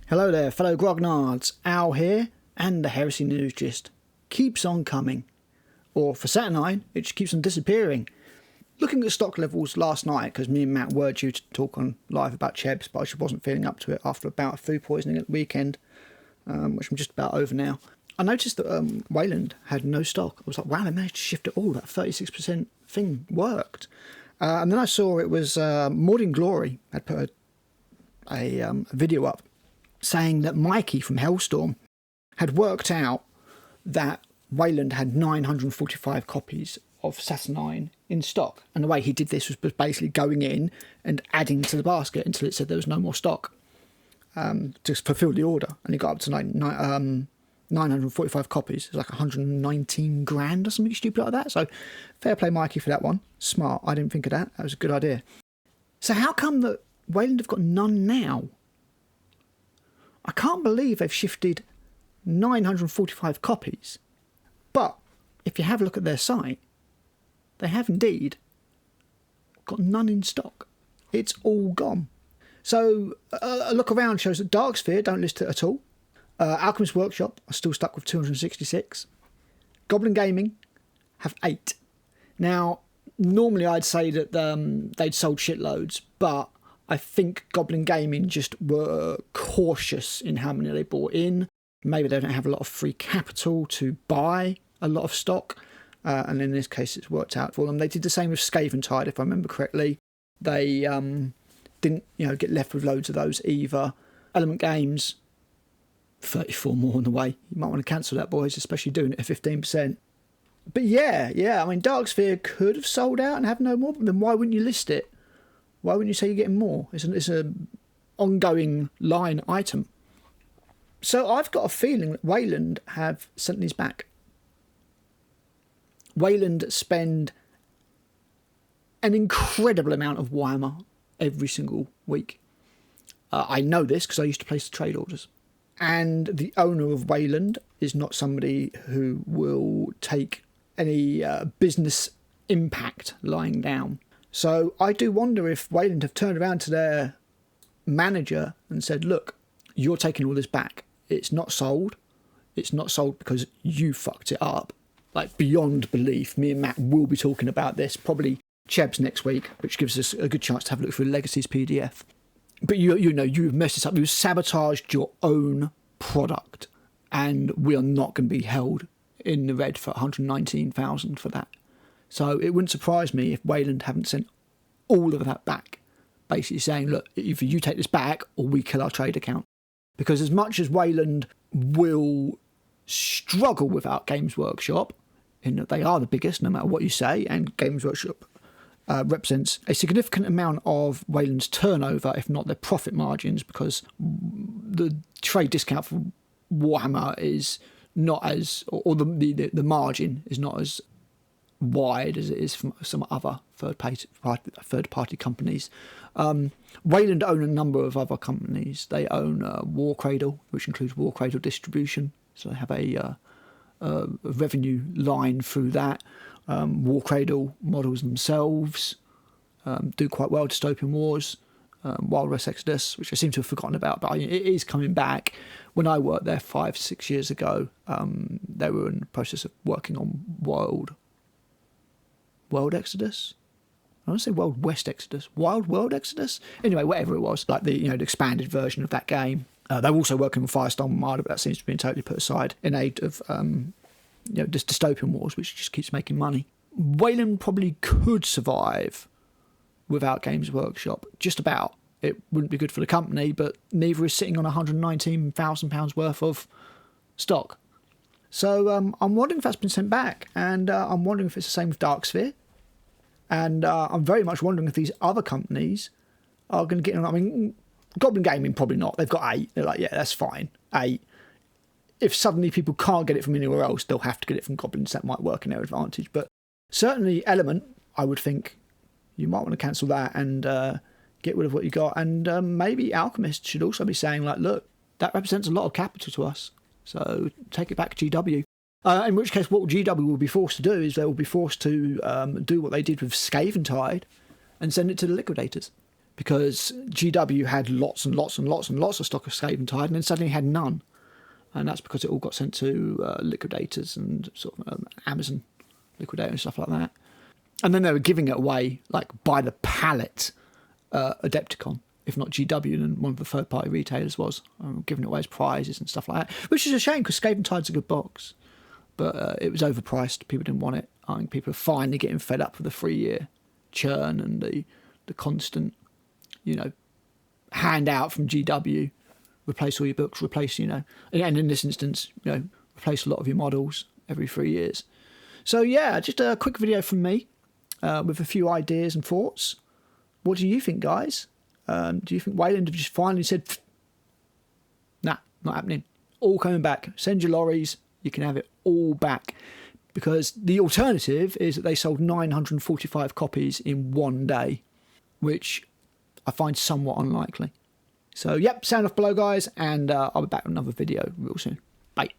Hello there, fellow grognards. Al here, and the Heresy News just keeps on coming. Or for Saturnine, it just keeps on disappearing. Looking at stock levels last night, because me and Matt were due to talk on live about Chebs, but I just wasn't feeling up to it after a bout of food poisoning at the weekend, which I'm just about over now. I noticed that Wayland had no stock. I was like, wow, they managed to shift it all. That 36% thing worked. And then I saw it was Morning Glory had put a video up saying that Mikey from Hellstorm had worked out that Wayland had 945 copies of SaturNONE in stock. And the way he did this was basically going in and adding to the basket until it said there was no more stock to fulfill the order. And he got up to 945 copies. It was like 119 grand or something stupid like that. So fair play, Mikey, for that one. Smart. I didn't think of that. That was a good idea. So how come that Wayland have got none now? I can't believe they've shifted 945 copies. But if you have a look at their site, they have indeed got none in stock. It's all gone. So a look around shows that Darksphere don't list it at all. Alchemist Workshop are still stuck with 266. Goblin Gaming have 8. Now, normally I'd say that they'd sold shitloads, but I think Goblin Gaming just were cautious in how many they bought in. Maybe they don't have a lot of free capital to buy a lot of stock. And in this case, it's worked out for them. They did the same with Scaventide, if I remember correctly. They didn't get left with loads of those either. Element Games, 34 more on the way. You might want to cancel that, boys, especially doing it at 15%. But yeah, I mean, Darksphere could have sold out and have no more, but then why wouldn't you list it? Why wouldn't you say you're getting more? It's an ongoing line item. So I've got a feeling that Wayland have sent these back. Wayland spend an incredible amount of Warhammer every single week. I know this because I used to place the trade orders. And the owner of Wayland is not somebody who will take any business impact lying down. So I do wonder if Wayland have turned around to their manager and said, look, you're taking all this back. It's not sold. It's not sold because you fucked it up. Like, beyond belief. Me and Matt will be talking about this, probably Chebs next week, which gives us a good chance to have a look through Legacy's PDF. But you've messed this up. You've sabotaged your own product, and we are not going to be held in the red for 119,000 for that. So it wouldn't surprise me if Wayland haven't sent all of that back, basically saying, look, either you take this back or we kill our trade account. Because as much as Wayland will struggle without Games Workshop, in that they are the biggest, no matter what you say, and Games Workshop represents a significant amount of Wayland's turnover, if not their profit margins, because the trade discount for Warhammer is not as, or the margin is not as wide as it is from some other third-party companies. Wayland own a number of other companies. They own War Cradle, which includes War Cradle distribution, so they have a revenue line through that. War Cradle models themselves do quite well. Dystopian Wars, Wild West Exodus, which I seem to have forgotten about, but it is coming back. When I worked there 5-6 years ago, they were in the process of working on Wild Exodus? I want to say Wild West Exodus. Wild World Exodus? Anyway, whatever it was, like the expanded version of that game. They're also working on Firestorm Armada, but that seems to be totally put aside in aid of just Dystopian Wars, which just keeps making money. Wayland probably could survive without Games Workshop, just about. It wouldn't be good for the company, but neither is sitting on £119,000 worth of stock. So I'm wondering if that's been sent back, and I'm wondering if it's the same with Darksphere, and I'm very much wondering if these other companies are going to get in. I mean, Goblin Gaming, probably not. They've got 8. They're like, yeah, that's fine. 8. If suddenly people can't get it from anywhere else, they'll have to get it from Goblins. That might work in their advantage. But certainly Element, I would think you might want to cancel that and get rid of what you got. And maybe Alchemist should also be saying, like, look, that represents a lot of capital to us, so take it back, GW. In which case, what GW will be forced to do is they will be forced to do what they did with Scaventide and send it to the liquidators. because GW had lots and lots and lots and lots of stock of Scaventide, and then suddenly had none. And that's because it all got sent to liquidators and sort of Amazon liquidator and stuff like that. And then they were giving it away like by the pallet, Adepticon, if not GW, and one of the third-party retailers was giving it away as prizes and stuff like that, which is a shame because Scaventide's a good box, but it was overpriced. People didn't want it. I think people are finally getting fed up with the 3-year churn and the constant, handout from GW. Replace all your books, replace, and in this instance, replace a lot of your models every 3 years. So yeah, just a quick video from me with a few ideas and thoughts. What do you think, guys? Do you think Wayland have just finally said, nah, not happening, all coming back, send your lorries, you can have it all back? Because the alternative is that they sold 945 copies in one day, which I find somewhat unlikely. So, yep, sound off below, guys, and I'll be back with another video real soon. Bye.